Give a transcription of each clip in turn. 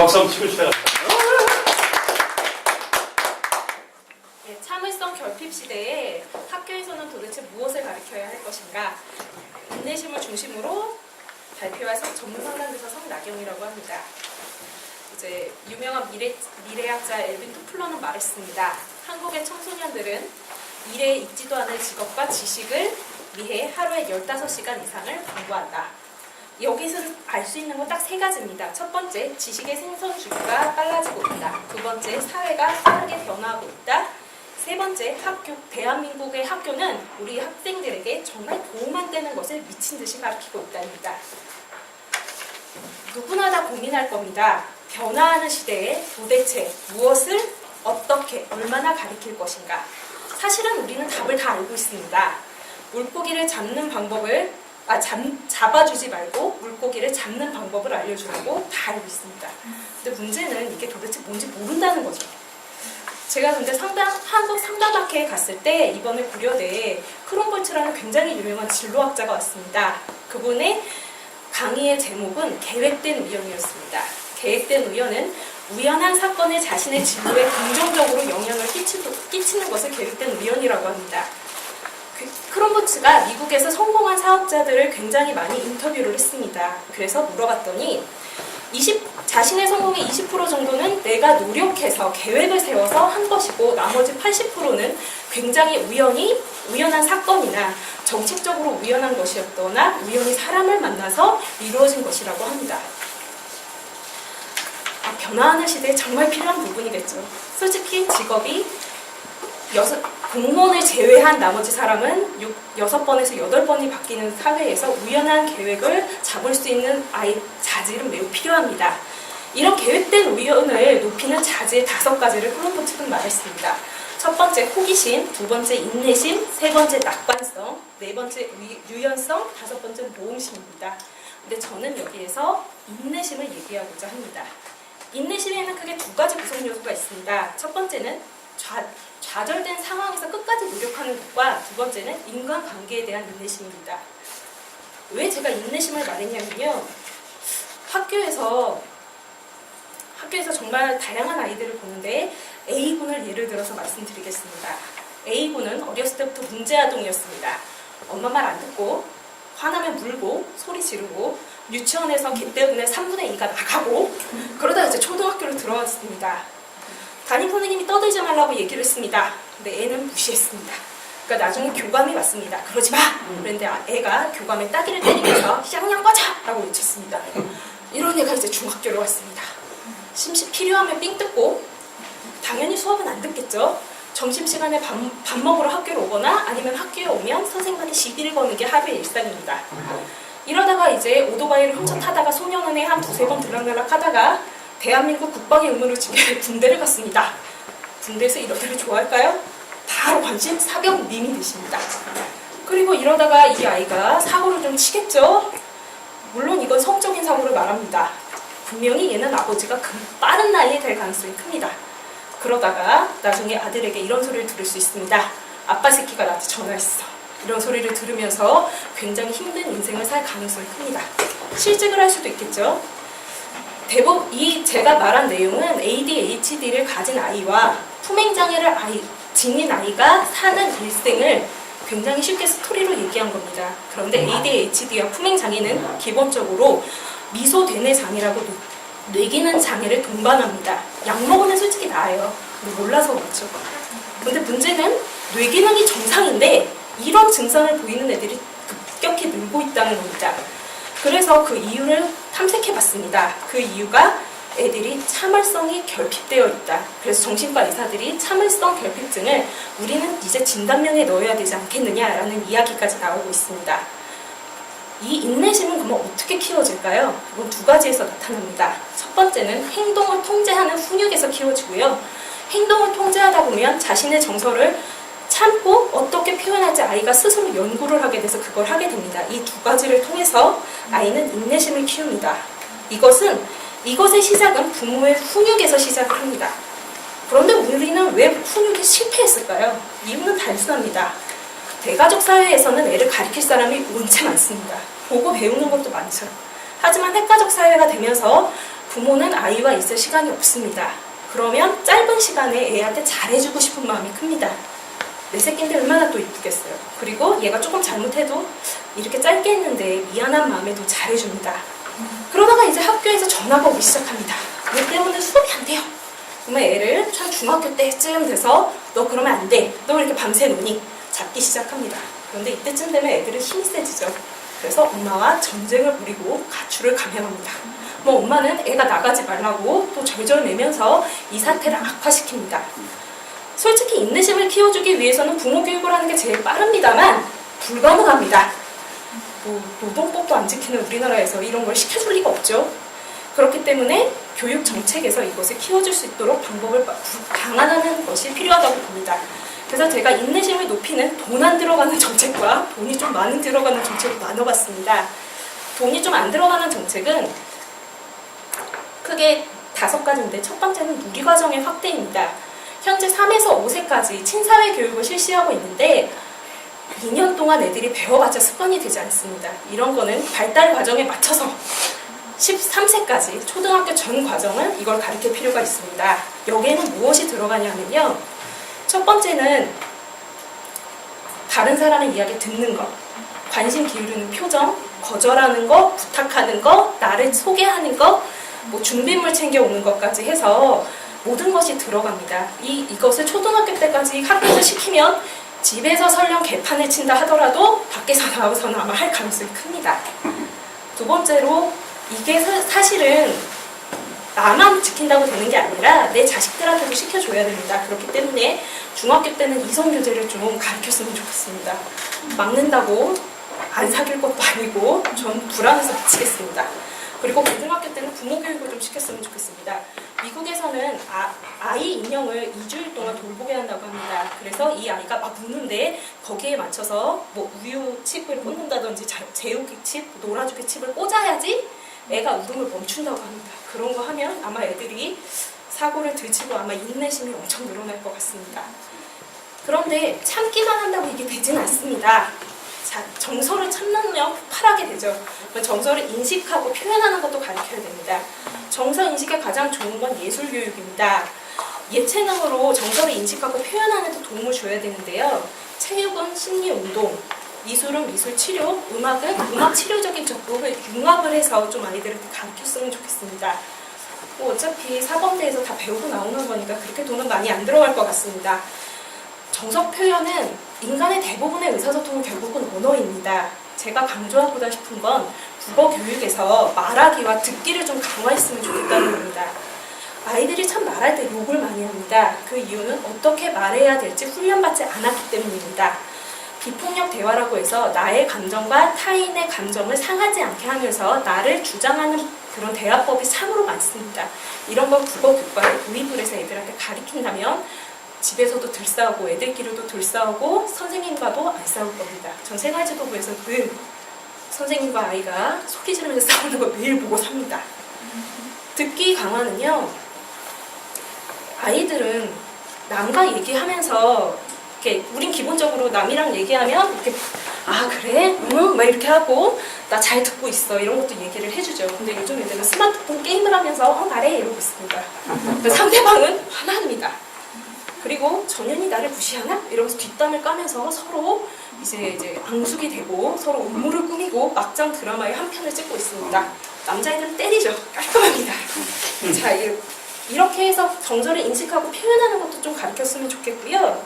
박수 한번 치고 시작합니다. 네, 참을성 결핍 시대에 학교에서는 도대체 무엇을 가르쳐야 할 것인가? 인내심을 중심으로 발표한 전문 상담교사 성나경이라고 합니다. 이제 유명한 미래학자 엘빈 토플러는 말했습니다. 한국의 청소년들은 미래에 익지도 않을 직업과 지식을 위해 하루에 15시간 이상을 공부한다. 여기서 알 수 있는 건 딱 세 가지입니다. 첫 번째, 지식의 생성 주기가 빨라지고 있다. 두 번째, 사회가 빠르게 변화하고 있다. 세 번째, 대한민국의 학교는 우리 학생들에게 정말 도움 안 되는 것을 미친 듯이 가르치고 있답니다. 누구나 다 고민할 겁니다. 변화하는 시대에 도대체 무엇을 어떻게 얼마나 가르칠 것인가. 사실은 우리는 답을 다 알고 있습니다. 물고기를 잡는 방법을 잡아주지 말고 물고기를 잡는 방법을 알려주라고 다 알고 있습니다. 근데 문제는 이게 도대체 뭔지 모른다는 거죠. 제가 근데 한국 상담학회에 갔을 때 이번에 고려대에 크롬볼츠라는 굉장히 유명한 진로학자가 왔습니다. 그분의 강의의 제목은 계획된 우연이었습니다. 계획된 우연은 우연한 사건에 자신의 진로에 긍정적으로 영향을 끼치는 것을 계획된 우연이라고 합니다. 크롬볼츠가 미국에서 성공한 사업자들을 굉장히 많이 인터뷰를 했습니다. 그래서 물어봤더니 자신의 성공의 20% 정도는 내가 노력해서 계획을 세워서 한 것이고 나머지 80%는 굉장히 우연한 사건이나 정책적으로 우연한 것이었거나 우연히 사람을 만나서 이루어진 것이라고 합니다. 변화하는 시대에 정말 필요한 부분이겠죠. 솔직히 직업이 공무원을 제외한 나머지 사람은 6번에서 8번이 바뀌는 사회에서 우연한 계획을 잡을 수 있는 자질은 매우 필요합니다. 이런 계획된 우연을 높이는 자질 5가지를 크롬볼츠는 말했습니다. 첫 번째 호기심, 두 번째 인내심, 세 번째 낙관성, 네 번째 유연성, 5번째 모험심입니다. 근데 저는 여기에서 인내심을 얘기하고자 합니다. 인내심에는 크게 2가지 구성 요소가 있습니다. 첫 번째는 좌절된 상황에서 끝까지 노력하는 것과 두 번째는 인간관계에 대한 인내심입니다. 왜 제가 인내심을 말했냐면요. 학교에서 정말 다양한 아이들을 보는데 A군을 예를 들어서 말씀드리겠습니다. A군은 어렸을 때부터 문제아동이었습니다. 엄마 말 안 듣고 화나면 물고 소리 지르고 유치원에서 개 때문에 3분의 2가 나가고 그러다 이제 초등학교로 들어왔습니다. 담임선생님이 떠들지 말라고 얘기를 했습니다. 근데 애는 무시했습니다. 그러니까 나중에 교감이 왔습니다. 그러지 마! 그런데 애가 교감에 따귀를 때리면서 쌍냥 꺼져! 라고 외쳤습니다. 이런 애가 이제 중학교로 왔습니다. 필요하면 삥 뜯고 당연히 수업은 안 듣겠죠. 점심시간에 밥 먹으러 학교로 오거나 아니면 학교에 오면 선생님한테 시비를 거는 게 하루의 일상입니다. 이러다가 이제 오토바이를 훔쳐 타다가 소년원에 한 2-3번 들락날락 하다가 대한민국 국방의 의무를 지켜 군대를 갔습니다. 군대에서 이런 애를 좋아할까요? 바로 관심 사병님이 되십니다. 그리고 이러다가 이 아이가 사고를 좀 치겠죠? 물론 이건 성적인 사고를 말합니다. 분명히 얘는 아버지가 빠른 나이에 될 가능성이 큽니다. 그러다가 나중에 아들에게 이런 소리를 들을 수 있습니다. 아빠 새끼가 나한테 전화했어. 이런 소리를 들으면서 굉장히 힘든 인생을 살 가능성이 큽니다. 실직을 할 수도 있겠죠? 제가 말한 내용은 ADHD를 가진 아이와 품행장애를 지닌 아이가 사는 일생을 굉장히 쉽게 스토리로 얘기한 겁니다. 그런데 ADHD와 품행장애는 기본적으로 미소되뇌 장애라고 뇌기능 장애를 동반합니다. 약 먹으면 솔직히 나아요. 근데 몰라서 그렇죠. 근데 문제는 뇌기능이 정상인데 이런 증상을 보이는 애들이 급격히 늘고 있다는 겁니다. 그래서 그 이유를 탐색해봤습니다. 그 이유가 애들이 참을성이 결핍되어 있다. 그래서 정신과 의사들이 참을성 결핍증을 우리는 이제 진단명에 넣어야 되지 않겠느냐라는 이야기까지 나오고 있습니다. 이 인내심은 그럼 어떻게 키워질까요? 이건 2가지에서 나타납니다. 첫 번째는 행동을 통제하는 훈육에서 키워지고요. 행동을 통제하다 보면 자신의 정서를 참고 어떻게 표현할지 아이가 스스로 연구를 하게 돼서 그걸 하게 됩니다. 이 2가지를 통해서 아이는 인내심을 키웁니다. 이것의 시작은 부모의 훈육에서 시작을 합니다. 그런데 우리는 왜 훈육에 실패했을까요? 이유는 단순합니다. 대가족 사회에서는 애를 가르칠 사람이 원체 많습니다. 보고 배우는 것도 많죠. 하지만 핵가족 사회가 되면서 부모는 아이와 있을 시간이 없습니다. 그러면 짧은 시간에 애한테 잘해주고 싶은 마음이 큽니다. 내 새끼인데 얼마나 또 이쁘겠어요. 그리고 얘가 조금 잘못해도 이렇게 짧게 했는데 미안한 마음에 더 잘해줍니다. 그러다가 이제 학교에서 전화가 오기 시작합니다. 얘 때문에 수업이 안 돼요. 그러면 애를 한 중학교 때쯤 돼서 너 그러면 안 돼. 너 왜 이렇게 밤새 노니? 잡기 시작합니다. 그런데 이때쯤 되면 애들은 힘이 세지죠. 그래서 엄마와 전쟁을 벌이고 가출을 감행합니다. 뭐 엄마는 애가 나가지 말라고 또 절절매면서 이 사태를 악화시킵니다. 솔직히 인내심을 키워주기 위해서는 부모 교육을 하는 게 제일 빠릅니다만 불가능합니다. 뭐 노동법도 안 지키는 우리나라에서 이런 걸 시켜줄 리가 없죠. 그렇기 때문에 교육 정책에서 이것을 키워줄 수 있도록 방법을 방안하는 것이 필요하다고 봅니다. 그래서 제가 인내심을 높이는 돈 안 들어가는 정책과 돈이 좀 많이 들어가는 정책을 나눠봤습니다. 돈이 좀 안 들어가는 정책은 크게 5가지인데 첫 번째는 누리과정의 확대입니다. 현재 3에서 5세까지 친사회 교육을 실시하고 있는데 2년 동안 애들이 배워봤자 습관이 되지 않습니다. 이런 거는 발달 과정에 맞춰서 13세까지 초등학교 전 과정은 이걸 가르칠 필요가 있습니다. 여기에는 무엇이 들어가냐면요. 첫 번째는 다른 사람의 이야기 듣는 것, 관심 기울이는 표정, 거절하는 거, 부탁하는 거, 나를 소개하는 거, 뭐 준비물 챙겨오는 것까지 해서 모든 것이 들어갑니다. 이것을 초등학교 때까지 학교에서 시키면 집에서 설령 개판을 친다 하더라도 밖에서 나와서는 아마 할 가능성이 큽니다. 두 번째로 이게 사실은 나만 지킨다고 되는 게 아니라 내 자식들한테도 시켜줘야 됩니다. 그렇기 때문에 중학교 때는 이성교제를 좀 가르쳤으면 좋겠습니다. 막는다고 안 사귈 것도 아니고 전 불안해서 미치겠습니다. 그리고 고등학교 때는 부모 교육을 좀 시켰으면 좋겠습니다. 미국에서는 아이 인형을 2주일 동안 돌보게 한다고 합니다. 그래서 이 아이가 막 우는데 거기에 맞춰서 뭐 우유 칩을 꽂는다든지 재우기 칩, 놀아주기 칩을 꽂아야지 애가 울음을 멈춘다고 합니다. 그런 거 하면 아마 애들이 사고를 들치고 아마 인내심이 엄청 늘어날 것 같습니다. 그런데 참기만 한다고 이게 되진 않습니다. 자, 정서를 참으면 폭발하게 되죠. 정서를 인식하고 표현하는 것도 가르쳐야 됩니다. 정서 인식에 가장 좋은 건 예술 교육입니다. 예체능으로 정서를 인식하고 표현하는 데 도움을 줘야 되는데요. 체육은 심리 운동, 미술은 미술 치료, 음악은 음악 치료적인 접근을 융합을 해서 좀 아이들한테 가르쳤으면 좋겠습니다. 뭐 어차피 사범대에서 다 배우고 나오는 거니까 그렇게 돈은 많이 안 들어갈 것 같습니다. 정서 표현은 인간의 대부분의 의사소통은 결국은 언어입니다. 제가 강조하고자 싶은 건 국어 교육에서 말하기와 듣기를 좀 강화했으면 좋겠다는 겁니다. 아이들이 참 말할 때 욕을 많이 합니다. 그 이유는 어떻게 말해야 될지 훈련받지 않았기 때문입니다. 비폭력 대화라고 해서 나의 감정과 타인의 감정을 상하지 않게 하면서 나를 주장하는 그런 대화법이 참으로 많습니다. 이런 걸 국어 교과에 도입을 해서 애들한테 가르친다면 집에서도 덜 싸우고 애들끼리도 덜 싸우고 선생님과도 안 싸울 겁니다. 전 생활지도부에서 늘 선생님과 아이가 소리 지르면서 싸우는 거 매일 보고 삽니다. 듣기 강화는요. 아이들은 남과 얘기하면서 이렇게 우린 기본적으로 남이랑 얘기하면 이렇게 아 그래? 응? 막 이렇게 하고 나 잘 듣고 있어 이런 것도 얘기를 해주죠. 근데 요즘 애들은 스마트폰 게임을 하면서 말해 이러고 있습니다. 상대방은 화납니다. 그리고 전현이 나를 무시하나? 이러면서 뒷담을 까면서 서로 이제 앙숙이 되고 서로 음모를 꾸미고 막장 드라마의 한 편을 찍고 있습니다. 남자애들은 때리죠. 깔끔합니다. 자, 이렇게 해서 정서를 인식하고 표현하는 것도 좀 가르쳤으면 좋겠고요.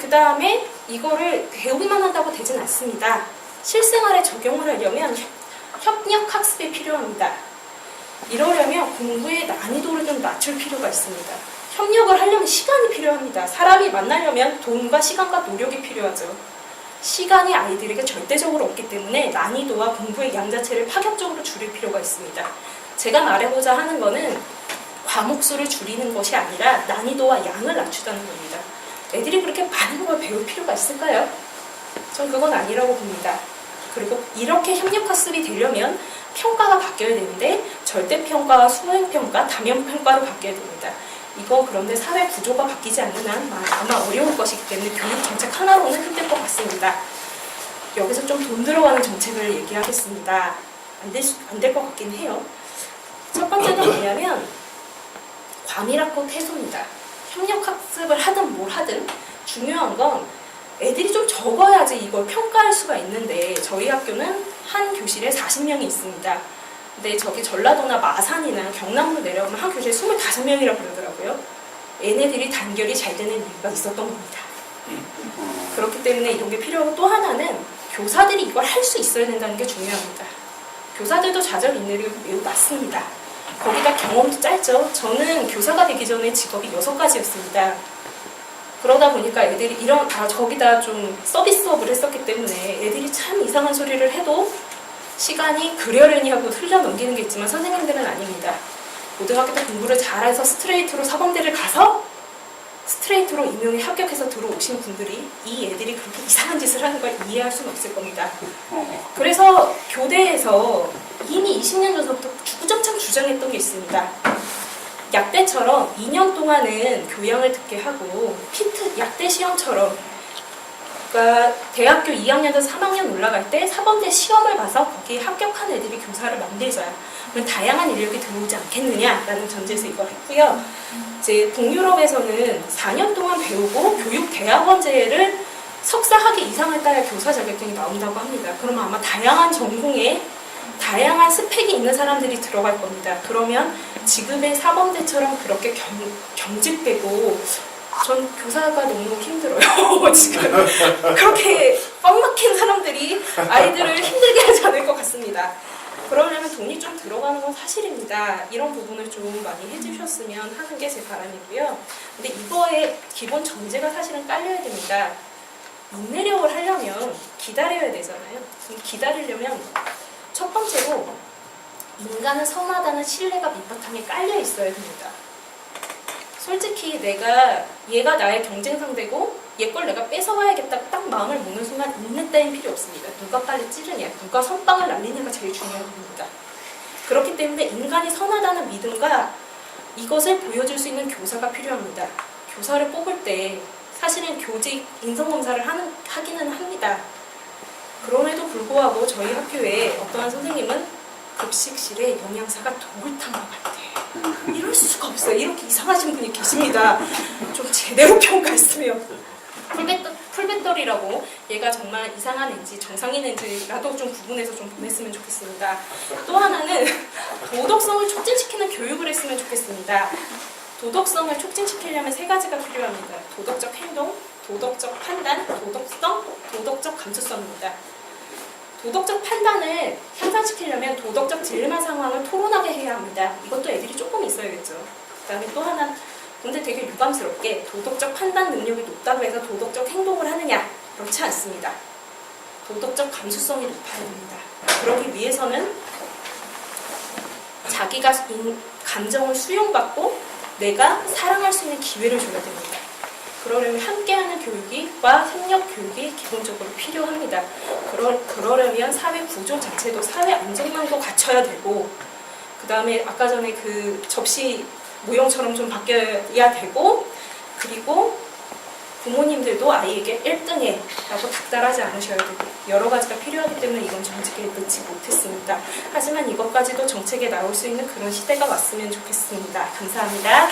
그 다음에 이거를 배우기만 한다고 되진 않습니다. 실생활에 적용을 하려면 협력학습이 필요합니다. 이러려면 공부의 난이도를 좀 낮출 필요가 있습니다. 협력을 하려면 시간이 필요합니다. 사람이 만나려면 돈과 시간과 노력이 필요하죠. 시간이 아이들에게 절대적으로 없기 때문에 난이도와 공부의 양 자체를 파격적으로 줄일 필요가 있습니다. 제가 말해보자 하는 거는 과목 수를 줄이는 것이 아니라 난이도와 양을 낮추자는 겁니다. 애들이 그렇게 많은 걸 배울 필요가 있을까요? 전 그건 아니라고 봅니다. 그리고 이렇게 협력학습이 되려면 평가가 바뀌어야 되는데 절대평가와 수행평가, 다면평가로 바뀌어야 됩니다. 이거 그런데 사회 구조가 바뀌지 않는 한 아마 어려울 것이기 때문에 교육 정책 하나로는 힘들 것 같습니다. 여기서 좀 돈 들어가는 정책을 얘기하겠습니다. 안 될 것 같긴 해요. 첫 번째는 뭐냐면 과밀학고 태소입니다. 협력학습을 하든 뭘 하든 중요한 건 애들이 좀 적어야지 이걸 평가할 수가 있는데 저희 학교는 한 교실에 40명이 있습니다. 근데 저기 전라도나 마산이나 경남으로 내려오면 한 교실에 25명이라고 그러더라고요. 얘네들이 단결이 잘 되는 이유가 있었던 겁니다. 그렇기 때문에 이런 게 필요하고 또 하나는 교사들이 이걸 할 수 있어야 된다는 게 중요합니다. 교사들도 좌절 인내력이 매우 낮습니다. 거기다 경험도 짧죠. 저는 교사가 되기 전에 직업이 6가지였습니다. 그러다 보니까 애들이 거기다 좀 서비스업을 했었기 때문에 애들이 참 이상한 소리를 해도 시간이 그려려니 하고 흘려 넘기는 게 있지만 선생님들은 아닙니다. 고등학교 때 공부를 잘해서 스트레이트로 사범대를 가서 스트레이트로 임용에 합격해서 들어오신 분들이 이 애들이 그렇게 이상한 짓을 하는 걸 이해할 수는 없을 겁니다. 그래서 교대에서 이미 20년 전부터 주구장창 주장했던 게 있습니다. 약대처럼 2년 동안은 교양을 듣게 하고 약대 시험처럼 그러니까 대학교 2학년에서 3학년 올라갈 때 사범대 시험을 봐서 거기에 합격한 애들이 교사를 만들자. 그럼 다양한 인력이 들어오지 않겠느냐라는 전제에서 이걸 했고요. 이제 동유럽에서는 4년 동안 배우고 교육대학원제를 석사학위 이상을 따야 교사 자격증이 나온다고 합니다. 그러면 아마 다양한 전공에 다양한 스펙이 있는 사람들이 들어갈 겁니다. 그러면 지금의 사범대처럼 그렇게 경직되고 전 교사가 너무 힘들어요. 지금 그렇게 꽉 막힌 사람들이 아이들을 힘들게 하지 않을 것 같습니다. 그러려면 돈이 좀 들어가는 건 사실입니다. 이런 부분을 좀 많이 해주셨으면 하는 게 제 바람이고요. 근데 이거의 기본 전제가 사실은 깔려야 됩니다. 인내력을 하려면 기다려야 되잖아요. 기다리려면 첫 번째로 인간은 선하다는 신뢰가 밑바탕에 깔려 있어야 됩니다. 솔직히 얘가 나의 경쟁 상대고 얘 걸 내가 뺏어가야겠다고 딱 마음을 먹는 순간 인내 따윈 필요 없습니다. 누가 빨리 찌르냐, 누가 선빵을 날리냐가 제일 중요한 겁니다. 그렇기 때문에 인간이 선하다는 믿음과 이것을 보여줄 수 있는 교사가 필요합니다. 교사를 뽑을 때 사실은 교직 인성검사를 하기는 합니다. 그럼에도 불구하고 저희 학교에 어떠한 선생님은 급식실에 영양사가 독을 탄 것 같아. 이럴 수가 없어요. 이렇게 이상하신 분이 계십니다. 좀 제대로 평가했으면. 풀배터리라고 얘가 정말 이상한 애인지 정상인 애인지라도 좀 구분해서 좀 보냈으면 좋겠습니다. 또 하나는 도덕성을 촉진시키는 교육을 했으면 좋겠습니다. 도덕성을 촉진시키려면 3가지가 필요합니다. 도덕적 행동, 도덕적 판단, 도덕적 감수성입니다. 도덕적 판단을 향상시키려면 도덕적 딜레마 상황을 토론하게 해야 합니다. 이것도 애들이 조금 있어야겠죠. 그 다음에 또 하나, 근데 되게 유감스럽게 도덕적 판단 능력이 높다고 해서 도덕적 행동을 하느냐? 그렇지 않습니다. 도덕적 감수성이 높아야 됩니다. 그러기 위해서는 자기가 감정을 수용받고 내가 사랑할 수 있는 기회를 줘야 됩니다. 그러려면 함께하는 교육과 협력 교육이 기본적으로 필요합니다. 그러려면 사회 구조 자체도 사회 안정망도 갖춰야 되고 그 다음에 아까 전에 그 접시 모형처럼 좀 바뀌어야 되고 그리고 부모님들도 아이에게 1등해 라고 닥달하지 않으셔야 되고 여러 가지가 필요하기 때문에 이건 정책에 넣지 못했습니다. 하지만 이것까지도 정책에 나올 수 있는 그런 시대가 왔으면 좋겠습니다. 감사합니다.